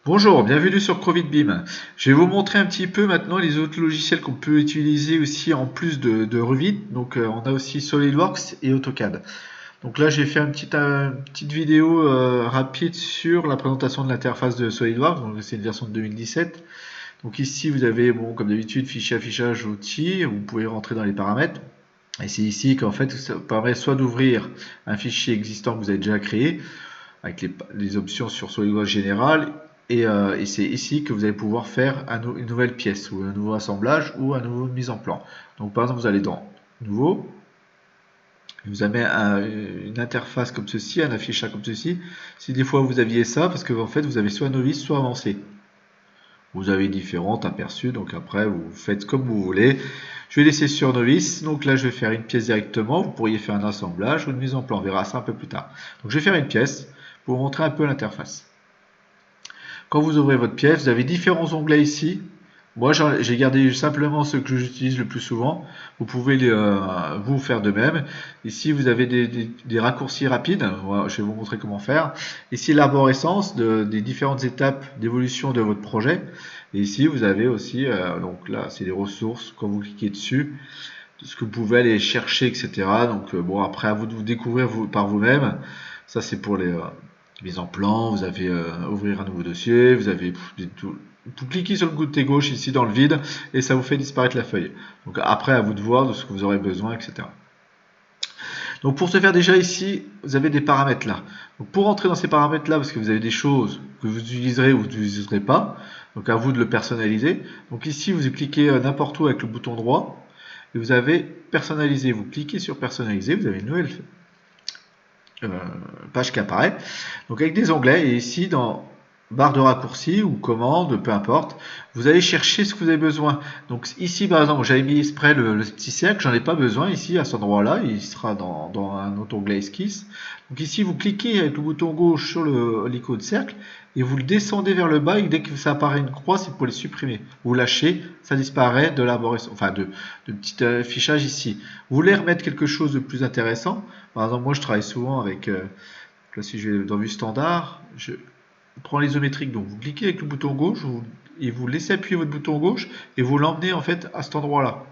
Bonjour, bienvenue sur CrovidBeam. Je vais vous montrer un petit peu maintenant les autres logiciels qu'on peut utiliser aussi en plus de Revit. Donc on a aussi SolidWorks et AutoCAD. Donc là j'ai fait une petite vidéo rapide sur la présentation de l'interface de SolidWorks. Donc c'est une version de 2017. Donc ici vous avez, bon, comme d'habitude, fichier affichage outils. Vous pouvez rentrer dans les paramètres. Et c'est ici qu'en fait ça permet soit d'ouvrir un fichier existant que vous avez déjà créé, avec les options sur SolidWorks général. Et c'est ici que vous allez pouvoir faire une nouvelle pièce, ou un nouveau assemblage, ou un nouveau mise en plan. Donc par exemple, vous allez dans Nouveau, vous avez une interface comme ceci, un affichage comme ceci. Si des fois vous aviez ça, parce que en fait vous avez soit novice, soit avancé. Vous avez différents aperçus, donc après vous faites comme vous voulez. Je vais laisser sur novice, donc là je vais faire une pièce directement. Vous pourriez faire un assemblage ou une mise en plan, on verra ça un peu plus tard. Donc je vais faire une pièce pour vous montrer un peu l'interface. Quand vous ouvrez votre pièce, vous avez différents onglets ici. Moi, j'ai gardé simplement ceux que j'utilise le plus souvent. Vous pouvez vous faire de même. Ici, vous avez des raccourcis rapides. Voilà, je vais vous montrer comment faire. Ici, l'arborescence des différentes étapes d'évolution de votre projet. Et ici, vous avez aussi, donc là, c'est les ressources. Quand vous cliquez dessus, ce que vous pouvez aller chercher, etc. Donc, bon, après, à vous de vous découvrir par vous-même. Ça, c'est pour les mise en plan. Vous avez ouvrir un nouveau dossier. Vous avez tout. Vous cliquez sur le côté gauche ici dans le vide et ça vous fait disparaître la feuille. Donc après, à vous de voir de ce que vous aurez besoin, etc. Donc pour ce faire déjà ici, vous avez des paramètres là. Donc pour entrer dans ces paramètres là, parce que vous avez des choses que vous utiliserez ou vous n'utiliserez pas, donc à vous de le personnaliser. Donc ici, vous cliquez n'importe où avec le bouton droit et vous avez personnaliser. Vous cliquez sur personnaliser, vous avez une nouvelle euh, page qui apparaît. Donc avec des onglets, et ici dans barre de raccourci ou commande, peu importe, vous allez chercher ce que vous avez besoin. Donc ici par exemple, j'avais mis exprès le petit cercle, j'en ai pas besoin ici à cet endroit-là, il sera dans un autre onglet esquisse. Donc ici vous cliquez avec le bouton gauche sur l'icône cercle et vous le descendez vers le bas et dès que ça apparaît une croix, c'est pour les supprimer. Vous lâchez, ça disparaît de l'arborescence, enfin de petit affichage ici. Vous voulez remettre quelque chose de plus intéressant. Par exemple, moi je travaille souvent avec, là si je vais dans vue standard, je prends l'isométrique, donc vous cliquez avec le bouton gauche et vous laissez appuyer votre bouton gauche et vous l'emmenez en fait à cet endroit-là.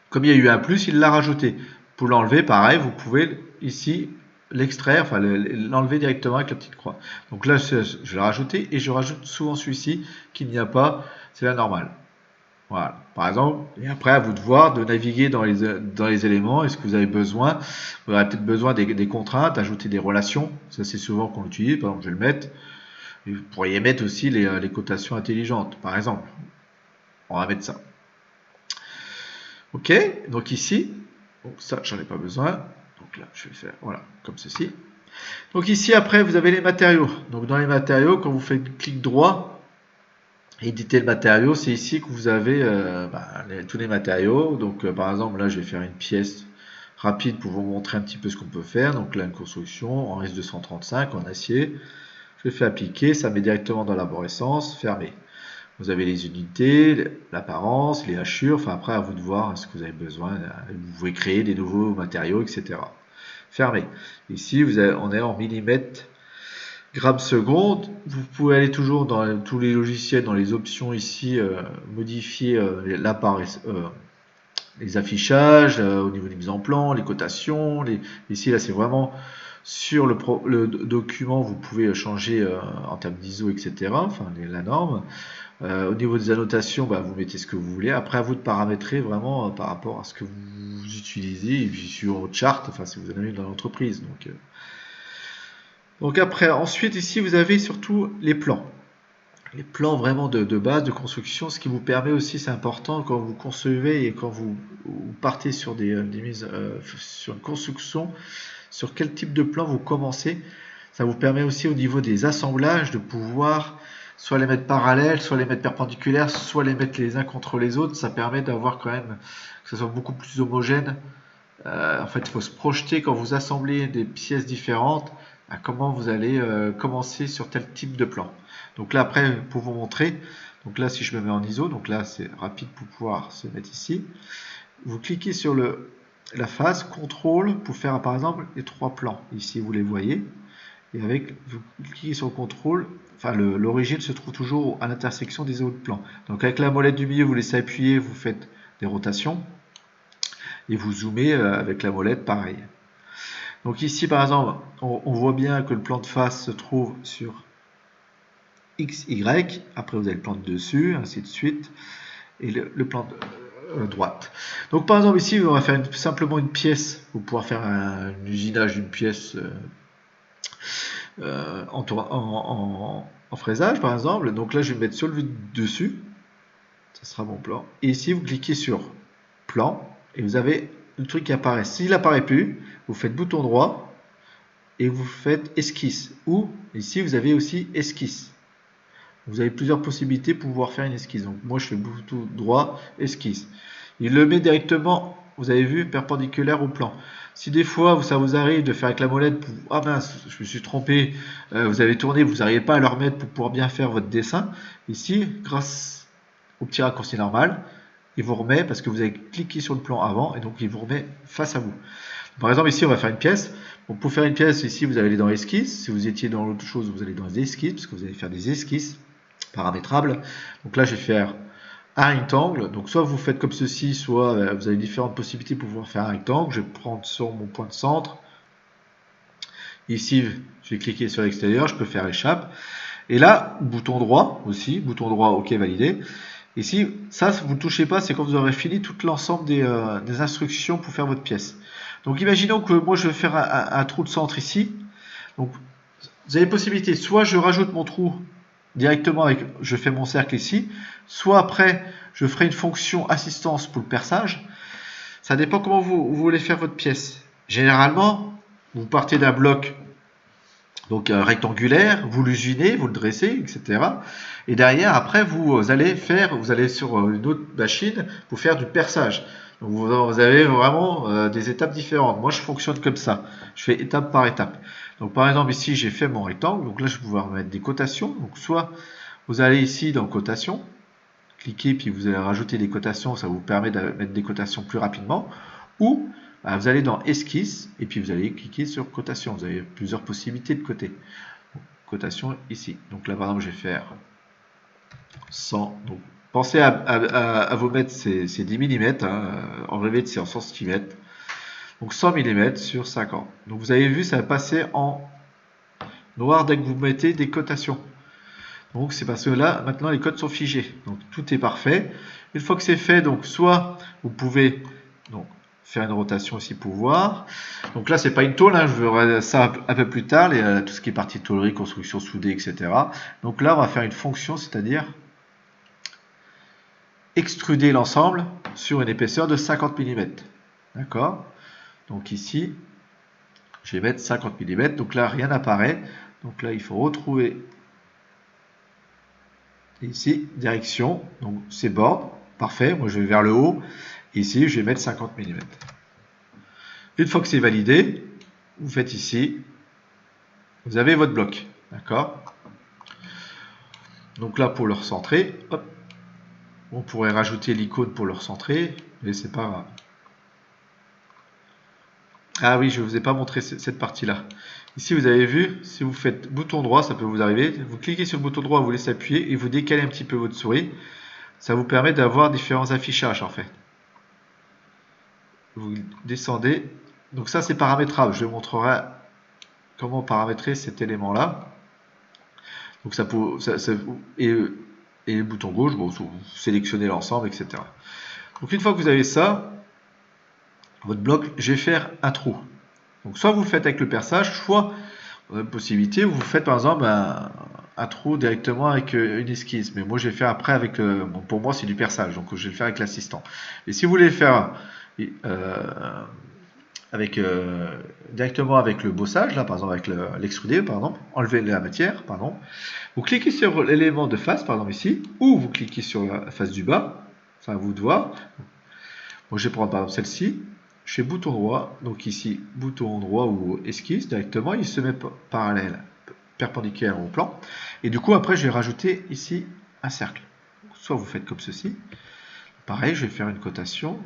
Comme il y a eu un plus, il l'a rajouté. Pour l'enlever, pareil, vous pouvez ici l'extraire, enfin l'enlever directement avec la petite croix. Donc là, je l'ai rajouté et je rajoute souvent celui-ci qu'il n'y a pas, c'est la normale. Voilà, par exemple, et après à vous de voir, de naviguer dans les éléments, est-ce que vous avez besoin, vous aurez peut-être besoin des contraintes, ajouter des relations, ça c'est souvent qu'on l'utilise, par exemple je vais le mettre, et vous pourriez mettre aussi les cotations intelligentes, par exemple, on va mettre ça. Ok, donc ici, donc ça j'en ai pas besoin, donc là je vais faire, voilà, comme ceci. Donc ici après vous avez les matériaux, donc dans les matériaux, quand vous faites clic droit, éditer le matériau, c'est ici que vous avez tous les matériaux. Donc par exemple là je vais faire une pièce rapide pour vous montrer un petit peu ce qu'on peut faire. Donc là une construction en S235 en acier. Je fais appliquer, ça met directement dans l'arborescence, fermé. Vous avez les unités, l'apparence, les hachures, enfin après à vous de voir ce que vous avez besoin. Vous pouvez créer des nouveaux matériaux, etc. Fermé. Ici on est en millimètres grammes secondes. Vous pouvez aller toujours dans tous les logiciels, dans les options ici, modifier les affichages, au niveau des mises en plan, les cotations. Ici, là, c'est vraiment sur le document, vous pouvez changer en termes d'ISO, etc. Enfin, la norme. Au niveau des annotations, vous mettez ce que vous voulez. Après, à vous de paramétrer vraiment par rapport à ce que vous utilisez et puis sur votre charte, enfin, si vous en avez dans l'entreprise. Donc après, ensuite ici, vous avez surtout les plans. Les plans vraiment de base, de construction, ce qui vous permet aussi, c'est important quand vous concevez et quand vous partez sur des mises, sur une construction, sur quel type de plan vous commencez. Ça vous permet aussi au niveau des assemblages de pouvoir soit les mettre parallèles, soit les mettre perpendiculaires, soit les mettre les uns contre les autres. Ça permet d'avoir quand même que ce soit beaucoup plus homogène. En fait, il faut se projeter quand vous assemblez des pièces différentes à comment vous allez commencer sur tel type de plan. Donc là, après, pour vous montrer, donc là, si je me mets en ISO, donc là, c'est rapide pour pouvoir se mettre ici. Vous cliquez sur la face, contrôle, pour faire par exemple les trois plans. Ici, vous les voyez. et vous cliquez sur le contrôle, enfin l'origine se trouve toujours à l'intersection des autres plans. Donc avec la molette du milieu, vous laissez appuyer, vous faites des rotations, et vous zoomez avec la molette, pareil. Donc ici par exemple, on voit bien que le plan de face se trouve sur X, Y, après vous avez le plan de dessus, ainsi de suite, et le plan de droite. Donc par exemple ici, on va faire simplement une pièce, pour pouvoir faire un usinage d'une pièce en fraisage par exemple. Donc là je vais me mettre sur le dessus, ça sera mon plan. Et ici vous cliquez sur plan, et vous avez le truc qui apparaît. S'il n'apparaît plus, vous faites bouton droit, et vous faites esquisse. Ou ici vous avez aussi esquisse. Vous avez plusieurs possibilités pour pouvoir faire une esquisse. Donc moi je fais bouton droit, esquisse. Il le met directement, vous avez vu, perpendiculaire au plan. Si des fois ça vous arrive de faire avec la molette, ah mince, je me suis trompé, vous avez tourné, vous n'arrivez pas à le remettre pour pouvoir bien faire votre dessin, ici, grâce au petit raccourci normal, il vous remet parce que vous avez cliqué sur le plan avant et donc il vous remet face à vous. Par exemple ici on va faire une pièce. Donc, pour faire une pièce, ici vous allez dans esquisse. Si vous étiez dans l'autre chose, vous allez dans les esquisses parce que vous allez faire des esquisses paramétrables. Donc là je vais faire un rectangle. Donc soit vous faites comme ceci, soit vous avez différentes possibilités pour pouvoir faire un rectangle. Je vais prendre sur mon point de centre. Ici je vais cliquer sur l'extérieur, je peux faire échappe. Et là, bouton droit aussi, bouton droit, ok, validé. Ici, ça, vous ne touchez pas, c'est quand vous aurez fini tout l'ensemble des instructions pour faire votre pièce. Donc imaginons que moi je vais faire un trou de centre ici. Donc vous avez possibilité, soit je rajoute mon trou directement avec, je fais mon cercle ici, soit après je ferai une fonction assistance pour le perçage. Ça dépend comment vous voulez faire votre pièce. Généralement, vous partez d'un bloc donc rectangulaire, vous l'usinez, vous le dressez, etc. Et derrière, après, vous allez sur une autre machine pour faire du perçage. Donc vous avez vraiment des étapes différentes. Moi, je fonctionne comme ça. Je fais étape par étape. Donc par exemple, ici, j'ai fait mon rectangle. Donc là, je vais pouvoir mettre des cotations. Donc soit vous allez ici dans cotation, cliquez, puis vous allez rajouter des cotations. Ça vous permet de mettre des cotations plus rapidement. Ou vous allez dans esquisse et puis vous allez cliquer sur cotation. Vous avez plusieurs possibilités de côté. Cotation ici. Donc là par exemple je vais faire 100. Donc pensez à vous mettre ces 10 mm. En Revit c'est en 100 cm. Donc 100 mm sur 50. Donc vous avez vu ça va passer en noir dès que vous mettez des cotations. Donc c'est parce que là maintenant les codes sont figés. Donc tout est parfait. Une fois que c'est fait, donc soit vous pouvez donc faire une rotation aussi pour voir. Donc là c'est pas une tôle, je verrai ça un peu plus tard, tout ce qui est partie tôlerie, construction soudée, etc. Donc là on va faire une fonction, c'est-à-dire extruder l'ensemble sur une épaisseur de 50 mm. D'accord. Donc ici je vais mettre 50 mm, donc là rien n'apparaît. Donc là il faut retrouver ici, direction, donc c'est bord, parfait, moi je vais vers le haut, ici je vais mettre 50 mm. Une fois que c'est validé, vous faites ici, vous avez votre bloc, d'accord. Donc là pour le recentrer, hop, on pourrait rajouter l'icône pour le recentrer, mais c'est pas grave. Ah oui, je ne vous ai pas montré cette partie-là. Ici, vous avez vu, si vous faites bouton droit, ça peut vous arriver. Vous cliquez sur le bouton droit, vous laissez appuyer et vous décalez un petit peu votre souris. Ça vous permet d'avoir différents affichages en fait. Vous descendez. Donc ça, c'est paramétrable. Je vous montrerai comment paramétrer cet élément-là. Donc et le bouton gauche, bon, vous sélectionnez l'ensemble, etc. Donc une fois que vous avez ça, votre bloc, je vais faire un trou. Donc soit vous le faites avec le perçage, soit possibilité, vous faites par exemple un trou directement avec une esquisse. Mais moi je vais faire après avec, bon, pour moi c'est du perçage, donc je vais le faire avec l'assistant. Et si vous voulez le faire directement avec le bossage, là par exemple avec l'extrudé, par exemple, enlever la matière, pardon, vous cliquez sur l'élément de face, par exemple ici, ou vous cliquez sur la face du bas, ça à vous de voir. Moi je vais prendre par exemple celle-ci. Je fais bouton droit, donc ici bouton droit ou esquisse directement, il se met parallèle, perpendiculaire au plan. Et du coup après je vais rajouter ici un cercle. Soit vous faites comme ceci. Pareil, je vais faire une cotation.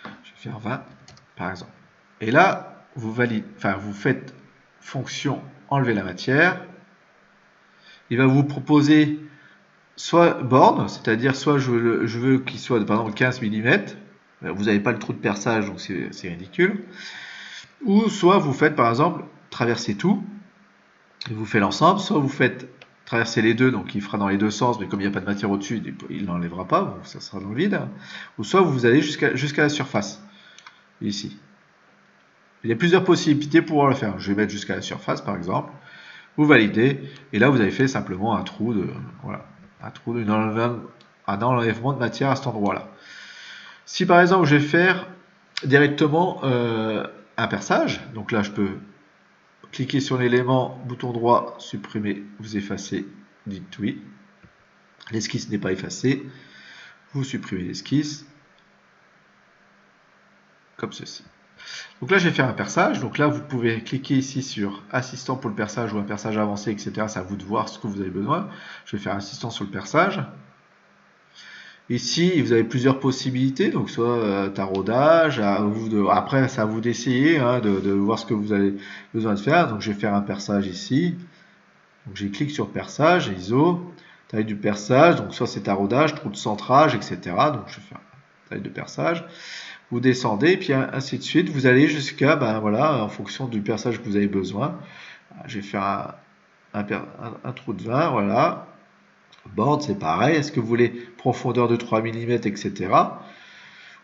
Je vais faire 20 par exemple. Et là, vous validez, enfin vous faites fonction enlever la matière. Il va vous proposer soit borne, c'est-à-dire soit je veux qu'il soit par exemple 15 mm, vous n'avez pas le trou de perçage donc c'est ridicule, ou soit vous faites par exemple traverser tout, et vous faites l'ensemble, soit vous faites traverser les deux, donc il fera dans les deux sens, mais comme il n'y a pas de matière au-dessus, il n'enlèvera pas, donc ça sera dans le vide, ou soit vous allez jusqu'à la surface, ici. Il y a plusieurs possibilités pour pouvoir le faire. Je vais mettre jusqu'à la surface par exemple, vous validez, et là vous avez fait simplement un trou de, voilà, un enlèvement de matière à cet endroit-là. Si par exemple je vais faire directement un perçage, donc là je peux cliquer sur l'élément, bouton droit, supprimer, vous effacez, dites oui. L'esquisse n'est pas effacée, vous supprimez l'esquisse, comme ceci. Donc là, je vais faire un perçage. Donc là, vous pouvez cliquer ici sur assistant pour le perçage ou un perçage avancé, etc. C'est à vous de voir ce que vous avez besoin. Je vais faire assistant sur le perçage. Ici, vous avez plusieurs possibilités, donc soit taraudage, après c'est à vous d'essayer, hein, de voir ce que vous avez besoin de faire. Donc je vais faire un perçage ici. Donc je clique sur perçage, ISO, taille du perçage, donc soit c'est taraudage, trou de centrage, etc. Donc je vais faire taille de perçage. Vous descendez, et puis ainsi de suite. Vous allez jusqu'à, ben voilà, en fonction du perçage que vous avez besoin. Je vais faire un trou de 20, voilà. Board, c'est pareil. Est-ce que vous voulez profondeur de 3 mm, etc.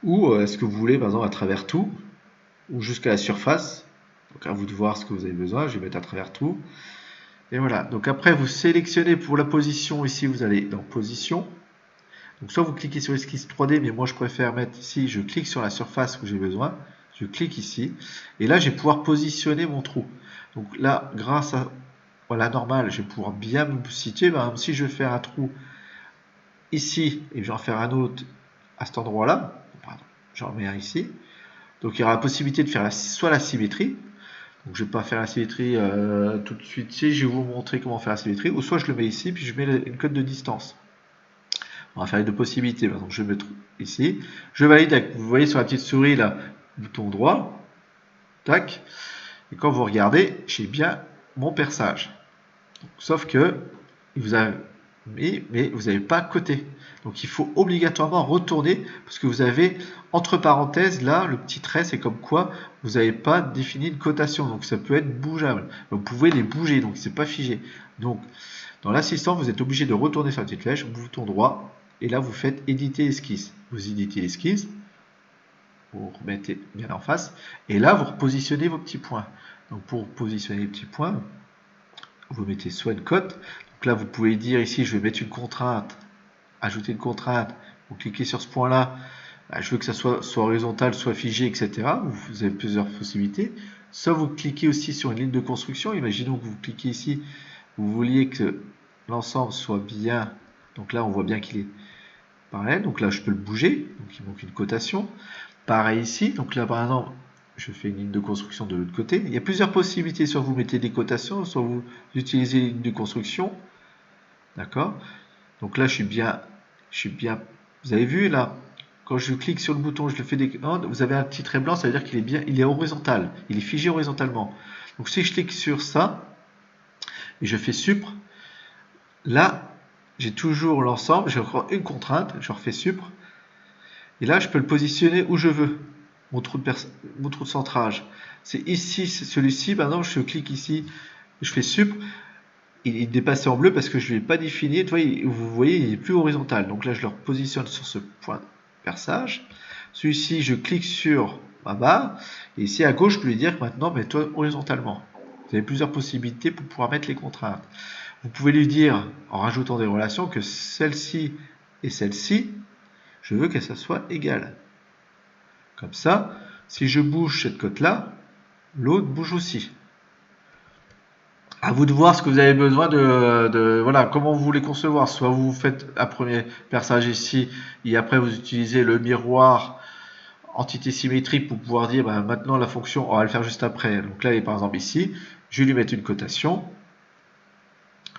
Ou est-ce que vous voulez, par exemple, à travers tout, ou jusqu'à la surface. Donc à vous de voir ce que vous avez besoin. Je vais mettre à travers tout. Et voilà. Donc après, vous sélectionnez pour la position. Ici, vous allez dans position. Donc soit vous cliquez sur l'esquisse 3D, mais moi je préfère mettre ici, je clique sur la surface où j'ai besoin, je clique ici, et là je vais pouvoir positionner mon trou. Donc là, grâce à la normale, je vais pouvoir bien me situer. Par exemple, si je vais faire un trou ici, et je vais en faire un autre à cet endroit-là, j'en mets un ici, donc il y aura la possibilité de faire soit la symétrie, donc je ne vais pas faire la symétrie tout de suite ici, je vais vous montrer comment faire la symétrie, ou soit je le mets ici, puis je mets une cote de distance. On va faire les deux possibilités. Donc je vais mettre ici. Je valide avec, vous voyez sur la petite souris là, bouton droit. Tac. Et quand vous regardez, j'ai bien mon perçage. Donc, sauf que vous avez mais vous n'avez pas côté. Donc il faut obligatoirement retourner parce que vous avez entre parenthèses là le petit trait, c'est comme quoi vous n'avez pas défini une cotation. Donc ça peut être bougeable. Vous pouvez les bouger, donc c'est pas figé. Donc dans l'assistant, vous êtes obligé de retourner sur la petite flèche, bouton droit, et là vous faites éditer l'esquisse. Vous éditez l'esquisse, vous remettez bien en face, et là vous repositionnez vos petits points. Donc pour positionner les petits points, vous mettez soit une cote, donc là vous pouvez dire ici je vais mettre une contrainte, ajouter une contrainte, vous cliquez sur ce point là, je veux que ça soit horizontal, soit figé, etc. Vous avez plusieurs possibilités. Soit vous cliquez aussi sur une ligne de construction, imaginons que vous cliquez ici, vous vouliez que l'ensemble soit bien, donc là on voit bien qu'il est pareil, donc là je peux le bouger, donc il manque une cotation. Pareil ici, donc là par exemple je fais une ligne de construction de l'autre côté. Il y a plusieurs possibilités, soit vous mettez des cotations, soit vous utilisez une ligne de construction. D'accord. Donc là je suis bien, vous avez vu là, quand je clique sur le bouton, je le fais vous avez un petit trait blanc, ça veut dire qu'il est bien, il est horizontal, il est figé horizontalement. Donc si je clique sur ça, et je fais supr, là, j'ai toujours l'ensemble, j'ai encore une contrainte, je refais supr, et là, je peux le positionner où je veux, mon trou de centrage. C'est ici, celui-ci, maintenant, je clique ici, je fais supr, il est dépassé en bleu parce que je ne l'ai pas défini, vous voyez, il est plus horizontal. Donc là, je le repositionne sur ce point de perçage. Celui-ci, je clique sur ma barre, et ici à gauche, je peux lui dire que maintenant, mets-toi horizontalement. Vous avez plusieurs possibilités pour pouvoir mettre les contraintes. Vous pouvez lui dire, en rajoutant des relations, que celle-ci et celle-ci, je veux qu'elles soient égales. Comme ça, si je bouge cette cote-là, l'autre bouge aussi. À vous de voir ce que vous avez besoin voilà, comment vous voulez concevoir. Soit vous faites un premier perçage ici, et après vous utilisez le miroir entité symétrique pour pouvoir dire, ben, maintenant la fonction, on va le faire juste après. Donc là, par exemple ici, je vais lui mettre une cotation.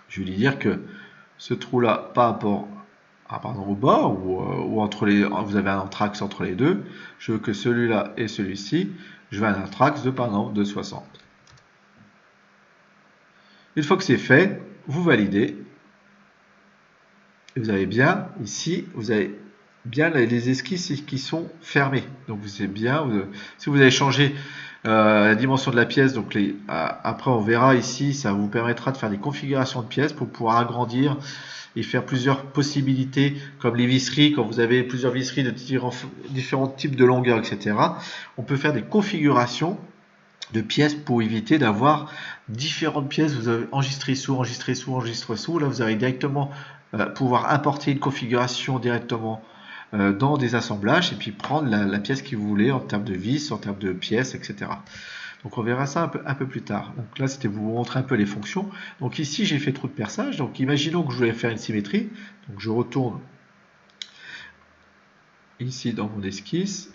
Je vais lui dire que ce trou-là, par rapport à, par exemple, au bord, ou entre les, vous avez un entraxe entre les deux, je veux que celui-là et celui-ci, je veux un intrax de par exemple de 60. Une fois que c'est fait, vous validez. Et vous avez bien, ici, vous avez bien les esquisses qui sont fermées. Donc c'est bien, si vous avez changé la dimension de la pièce, donc après on verra ici, ça vous permettra de faire des configurations de pièces pour pouvoir agrandir et faire plusieurs possibilités, comme les visseries, quand vous avez plusieurs visseries de différents types de longueurs, etc. On peut faire des configurations de pièces pour éviter d'avoir différentes pièces. Vous avez enregistré sous, enregistré sous, enregistré sous. Là, vous allez directement pouvoir importer une configuration directement dans des assemblages et puis prendre la pièce que vous voulez en termes de vis, en termes de pièces, etc. Donc on verra ça un peu plus tard. Donc là, c'était vous montrer un peu les fonctions. Donc ici, j'ai fait trou de perçage. Donc imaginons que je voulais faire une symétrie. Donc je retourne ici dans mon esquisse.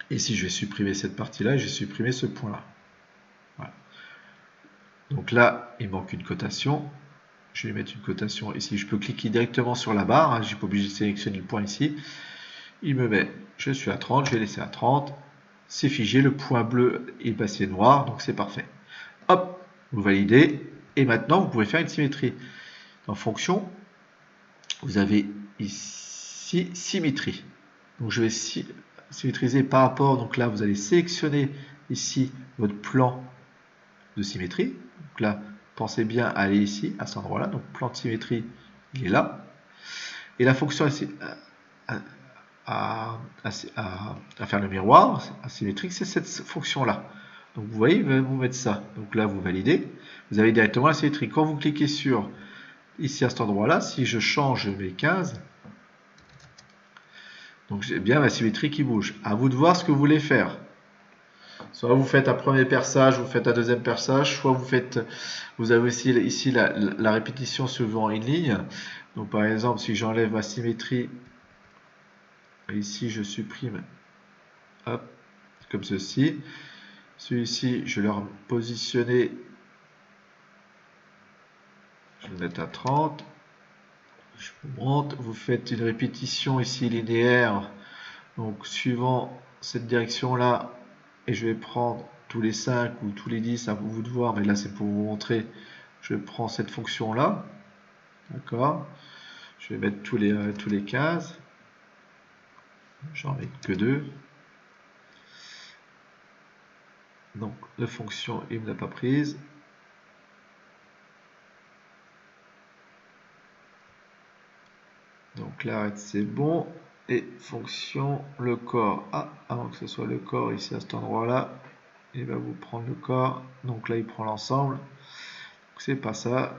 Ici, je vais supprimer cette partie-là et je vais supprimer ce point-là. Voilà. Donc là, il manque une cotation. Je vais mettre une cotation ici. Je peux cliquer directement sur la barre. Je ne suis pas obligé de sélectionner le point ici. Il me met, je suis à 30, je vais laisser à 30. C'est figé, le point bleu est passé noir, donc c'est parfait. Hop, vous validez. Et maintenant, vous pouvez faire une symétrie. En fonction, vous avez ici symétrie. Donc je vais symétriser par rapport. Donc là, vous allez sélectionner ici votre plan de symétrie. Donc là, pensez bien à aller ici, à cet endroit-là. Donc plan de symétrie, il est là. Et la fonction à faire le miroir asymétrique, c'est cette fonction-là. Donc vous voyez, il va vous mettre ça. Donc là, vous validez. Vous avez directement la symétrie. Quand vous cliquez sur ici à cet endroit-là, si je change mes 15, donc j'ai bien ma symétrie qui bouge. À vous de voir ce que vous voulez faire. Soit vous faites un premier perçage, vous faites un deuxième perçage, soit vous avez aussi ici la répétition suivant une ligne. Donc par exemple, si j'enlève ma symétrie, ici je supprime, hop, comme ceci. Celui-ci, je vais le positionner, je vais le mettre à 30. Je vous montre, vous faites une répétition ici linéaire, donc suivant cette direction-là, et je vais prendre tous les 5 ou tous les 10, à vous de voir, mais là c'est pour vous montrer, je prends cette fonction-là, d'accord, je vais mettre tous les 15, j'en mets que 2, donc la fonction il ne l'a pas prise, donc là c'est bon, et fonction le corps, avant que ce soit le corps ici à cet endroit là, il va vous prendre le corps, donc là il prend l'ensemble, c'est pas ça,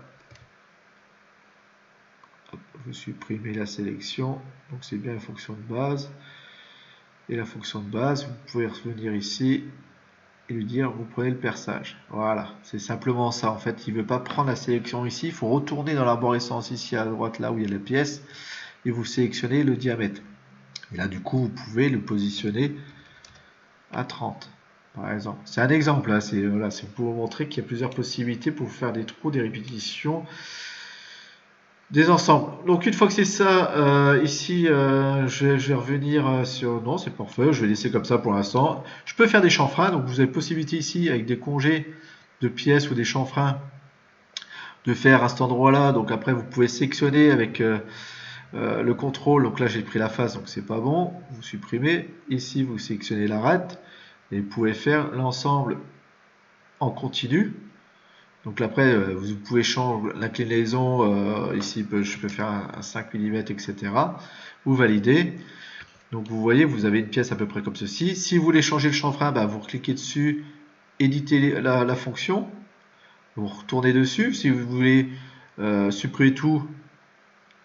hop, vous supprimez la sélection, donc c'est bien la fonction de base, et la fonction de base, vous pouvez revenir ici et lui dire vous prenez le perçage, voilà, c'est simplement ça, en fait il ne veut pas prendre la sélection ici, il faut retourner dans l'arborescence ici à droite là où il y a la pièce, et vous sélectionnez le diamètre, et là du coup vous pouvez le positionner à 30 par exemple. C'est un exemple, là, c'est pour vous montrer qu'il y a plusieurs possibilités pour faire des trous, des répétitions, des ensembles. Donc une fois que c'est ça, ici je vais revenir sur, non c'est parfait, je vais laisser comme ça pour l'instant. Je peux faire des chanfreins, donc vous avez possibilité ici avec des congés de pièces ou des chanfreins de faire à cet endroit là, donc après vous pouvez sélectionner avec le contrôle, donc là j'ai pris la face donc c'est pas bon, vous supprimez, ici vous sélectionnez l'arête et vous pouvez faire l'ensemble en continu. Donc après vous pouvez changer l'inclinaison, ici je peux faire un 5 mm etc. Vous validez, donc vous voyez vous avez une pièce à peu près comme ceci. Si vous voulez changer le chanfrein, vous cliquez dessus, éditez la fonction, vous retournez dessus. Si vous voulez supprimer tout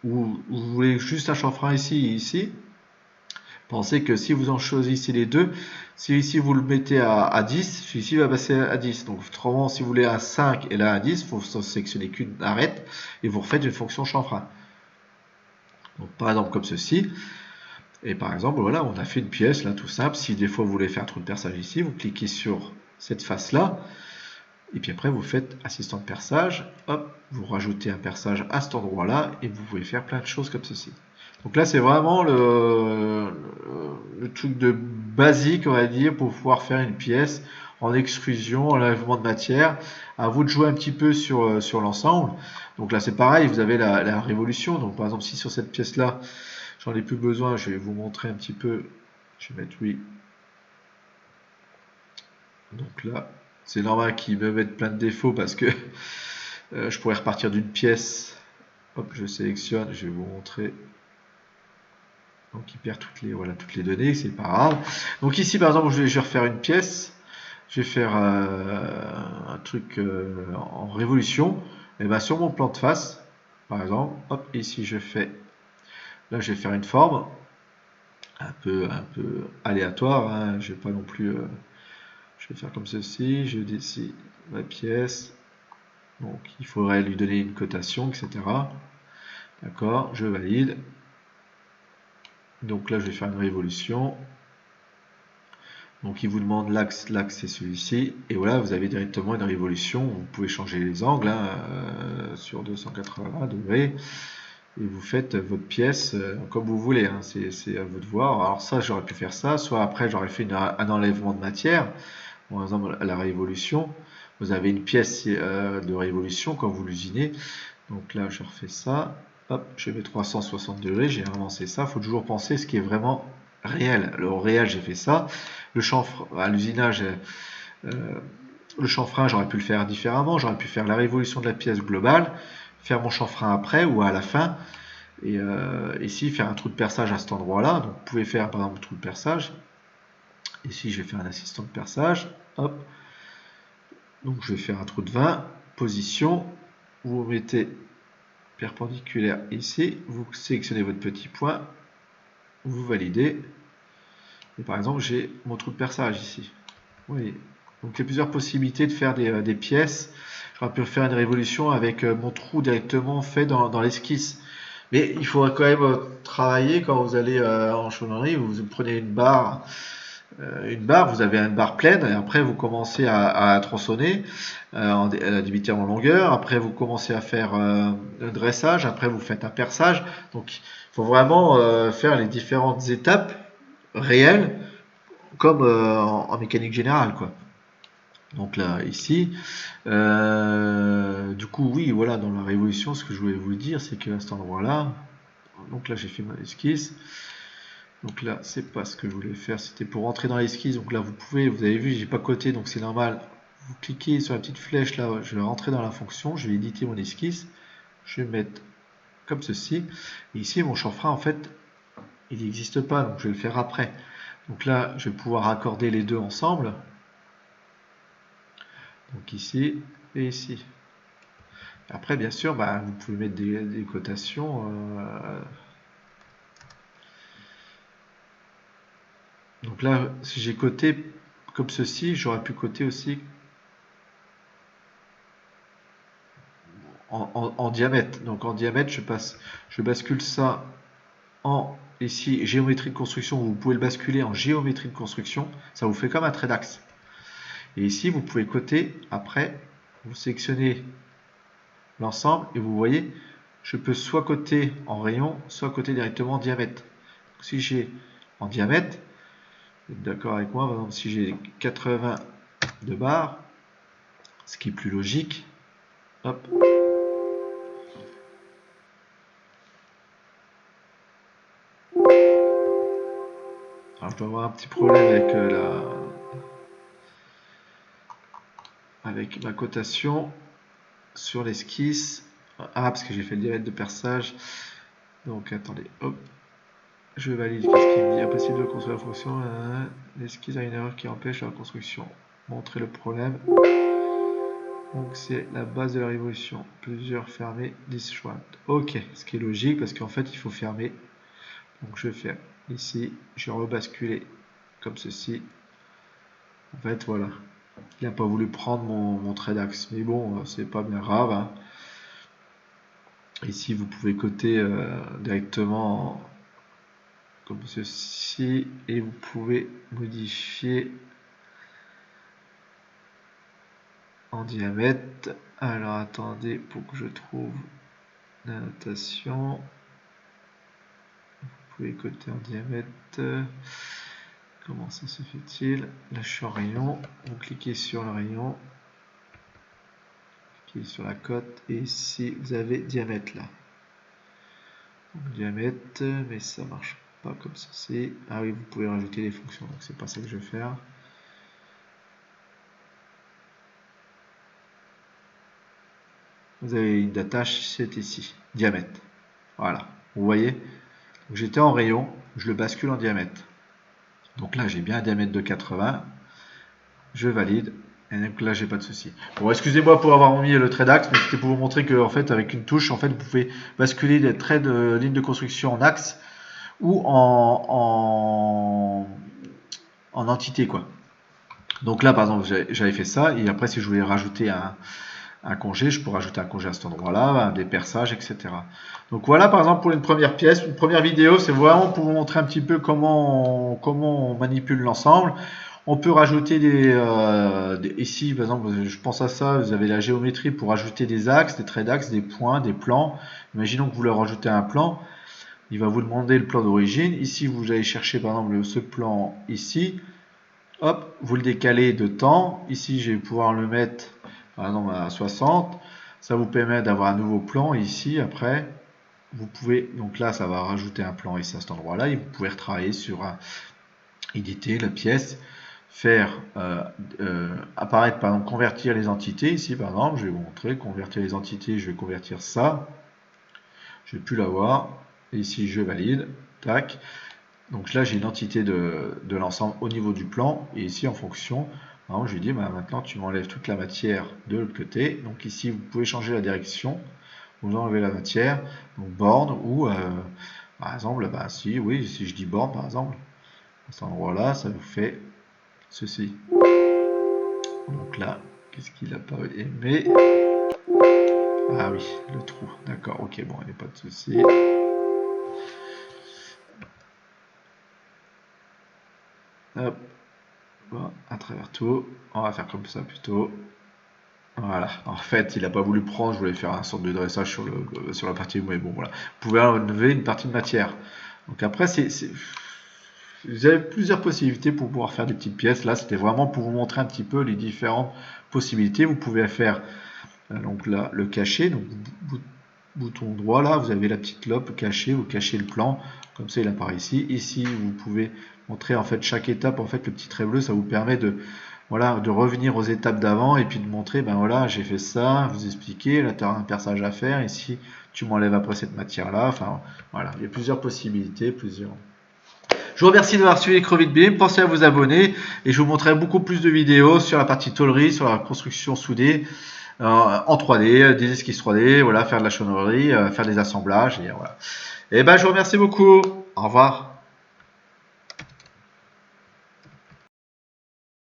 ou vous voulez juste un chanfrein ici et ici, pensez que si vous en choisissez les deux, si ici vous le mettez à 10, celui-ci va passer à 10. Donc autrement, si vous voulez un 5 et là un 10, il faut sélectionner qu'une arête et vous refaites une fonction chanfrein. Donc par exemple comme ceci. Et par exemple, voilà, on a fait une pièce là tout simple. Si des fois vous voulez faire un trou de perçage ici, vous cliquez sur cette face là. Et puis après, vous faites assistant de perçage, hop, vous rajoutez un perçage à cet endroit-là, et vous pouvez faire plein de choses comme ceci. Donc là, c'est vraiment le truc de basique, on va dire, pour pouvoir faire une pièce en extrusion, enlèvement de matière. À vous de jouer un petit peu sur l'ensemble. Donc là, c'est pareil, vous avez la révolution. Donc par exemple, si sur cette pièce-là, j'en ai plus besoin, je vais vous montrer un petit peu. Je vais mettre oui. Donc là, c'est normal qu'il me mette plein de défauts parce que je pourrais repartir d'une pièce. Hop, je sélectionne, je vais vous montrer. Donc il perd voilà, toutes les données, c'est pas grave. Donc ici, par exemple, je vais refaire une pièce. Je vais faire un truc en révolution. Et bien sur mon plan de face, par exemple, hop, ici je fais. Là, je vais faire une forme un peu aléatoire. Hein, je vais pas non plus. Je vais faire comme ceci. Je décide ma pièce. Donc il faudrait lui donner une cotation, etc. D'accord, je valide. Donc là, je vais faire une révolution. Donc il vous demande l'axe c'est celui-ci. Et voilà, vous avez directement une révolution. Vous pouvez changer les angles hein, sur 280 degrés. Et vous faites votre pièce comme vous voulez. Hein. C'est à vous de voir. Alors ça, j'aurais pu faire ça. Soit après, j'aurais fait un enlèvement de matière. Par exemple, la révolution. Vous avez une pièce de révolution quand vous l'usinez. Donc là, je refais ça. Hop, je mets 360 degrés. J'ai avancé ça. Il faut toujours penser ce qui est vraiment réel. Au réel, j'ai fait ça. Le chanfre, à l'usinage, le chanfrein, j'aurais pu le faire différemment. J'aurais pu faire la révolution de la pièce globale, faire mon chanfrein après ou à la fin. Et ici, faire un trou de perçage à cet endroit-là. Donc, vous pouvez faire par exemple un trou de perçage. Ici, je vais faire un assistant de perçage. Hop. Donc, je vais faire un trou de 20. Position. Vous mettez perpendiculaire ici. Vous sélectionnez votre petit point. Vous validez. Et par exemple, j'ai mon trou de perçage ici. Vous voyez. Donc, il y a plusieurs possibilités de faire des pièces. J'aurais pu faire une révolution avec mon trou directement fait dans l'esquisse. Mais il faudra quand même travailler quand vous allez en chaudronnerie. Vous prenez une barre, vous avez une barre pleine, et après vous commencez à tronçonner à diviser en longueur. Après, vous commencez à faire un dressage. Après, vous faites un perçage. Donc, il faut vraiment faire les différentes étapes réelles, comme en mécanique générale, quoi. Donc là, ici, du coup, oui, voilà, dans la révolution, ce que je voulais vous dire, c'est qu'à cet endroit-là, donc là, j'ai fait mon esquisse. Donc là, c'est pas ce que je voulais faire, c'était pour rentrer dans l'esquisse. Donc là, vous avez vu, j'ai pas coté, donc c'est normal. Vous cliquez sur la petite flèche là, je vais rentrer dans la fonction, je vais éditer mon esquisse, je vais mettre comme ceci. Et ici, mon chanfrein, en fait, il n'existe pas, donc je vais le faire après. Donc là, je vais pouvoir accorder les deux ensemble. Donc ici et ici. Après, bien sûr, bah, vous pouvez mettre des cotations. Donc là, si j'ai coté comme ceci, j'aurais pu coter aussi en diamètre. Donc en diamètre, je bascule ça en ici géométrie de construction. Vous pouvez le basculer en géométrie de construction. Ça vous fait comme un trait d'axe. Et ici, vous pouvez coter. Après, vous sélectionnez l'ensemble et vous voyez, je peux soit coter en rayon, soit coter directement en diamètre. Donc, si j'ai en diamètre, vous êtes d'accord avec moi, par exemple, si j'ai 80 de barres, ce qui est plus logique, hop. Alors, je dois avoir un petit problème avec ma cotation sur l'esquisse. Ah, parce que j'ai fait le diamètre de perçage. Donc, attendez, hop. Je valide. Qu'est-ce qu'il me dit? Impossible de construire la fonction. L'esquisse a une erreur qui empêche la construction. Montrer le problème. Donc, c'est la base de la révolution. Plusieurs fermés, 10 jointes. Ok, ce qui est logique parce qu'en fait, il faut fermer. Donc, je vais faire ici. Je vais rebasculer comme ceci. En fait, voilà. Il n'a pas voulu prendre mon trait d'axe. Mais bon, c'est pas bien grave. Hein. Ici, vous pouvez coter directement comme ceci. Et vous pouvez modifier en diamètre. Alors, attendez pour que je trouve la notation. Vous pouvez coter en diamètre Comment ça se fait-il? Là, je suis en rayon. Vous cliquez sur le rayon. Cliquez sur la cote. Et ici, vous avez diamètre là. Donc, diamètre, mais ça marche pas comme ceci. Ah oui, vous pouvez rajouter des fonctions. Donc, c'est pas ça que je vais faire. Vous avez une d'attache, c'est ici. Diamètre. Voilà. Vous voyez? J'étais en rayon. Je le bascule en diamètre. Donc là, j'ai bien un diamètre de 80. Je valide. Et donc là, j'ai pas de souci. Bon, excusez-moi pour avoir mis le trait d'axe, mais c'était pour vous montrer que, en fait, avec une touche, en fait, vous pouvez basculer les traits de ligne de construction en axe ou en entité, quoi. Donc là, par exemple, j'avais fait ça, et après, si je voulais rajouter un congé, je peux rajouter un congé à cet endroit-là, des perçages, etc. Donc voilà, par exemple, pour une première pièce, une première vidéo, c'est vraiment pour vous montrer un petit peu comment on manipule l'ensemble. On peut rajouter ici, par exemple, je pense à ça, vous avez la géométrie pour rajouter des axes, des traits d'axes, des points, des plans. Imaginons que vous leur rajoutez un plan, il va vous demander le plan d'origine. Ici, vous allez chercher, par exemple, ce plan ici. Hop, vous le décalez de temps. Ici, je vais pouvoir le mettre, par exemple, à 60. Ça vous permet d'avoir un nouveau plan. Ici, après, vous pouvez, donc là, ça va rajouter un plan ici à cet endroit-là. Et vous pouvez retravailler sur éditer la pièce, faire apparaître, par exemple, convertir les entités. Ici, par exemple, je vais vous montrer, convertir les entités, je vais convertir ça. Je vais plus l'avoir. Ici, je valide. Tac. Donc là, j'ai l'entité de l'ensemble au niveau du plan. Et ici, en fonction, je lui dis, bah, maintenant, tu m'enlèves toute la matière de l'autre côté. Donc ici, vous pouvez changer la direction. Vous enlevez la matière. Donc borne ou, par exemple, bah, si je dis borne, par exemple, à cet endroit-là, ça vous fait ceci. Donc là, qu'est-ce qu'il n'a pas aimé? Ah oui, le trou. D'accord, ok, bon, il n'y a pas de souci. Hop, bon, à travers tout. On va faire comme ça plutôt. Voilà, en fait, il n'a pas voulu prendre, je voulais faire un sorte de dressage sur la partie, mais bon, voilà. Vous pouvez enlever une partie de matière. Donc après, vous avez plusieurs possibilités pour pouvoir faire des petites pièces. Là, c'était vraiment pour vous montrer un petit peu les différentes possibilités. Vous pouvez faire, donc là, le cacher, donc bouton droit, là, vous avez la petite lobe cacher, vous cachez le plan, comme ça il apparaît ici. Ici, vous pouvez montrer en fait chaque étape, en fait le petit trait bleu, ça vous permet de revenir aux étapes d'avant et puis de montrer, ben voilà, j'ai fait ça, vous expliquer, là tu as un perçage à faire, ici tu m'enlèves après cette matière-là, enfin voilà, il y a plusieurs possibilités, Je vous remercie d'avoir suivi Crevit-Beam, pensez à vous abonner et je vous montrerai beaucoup plus de vidéos sur la partie tôlerie, sur la construction soudée, en 3D, des esquisses 3D, voilà, faire de la chaudronnerie, faire des assemblages, et voilà. Et ben je vous remercie beaucoup, au revoir.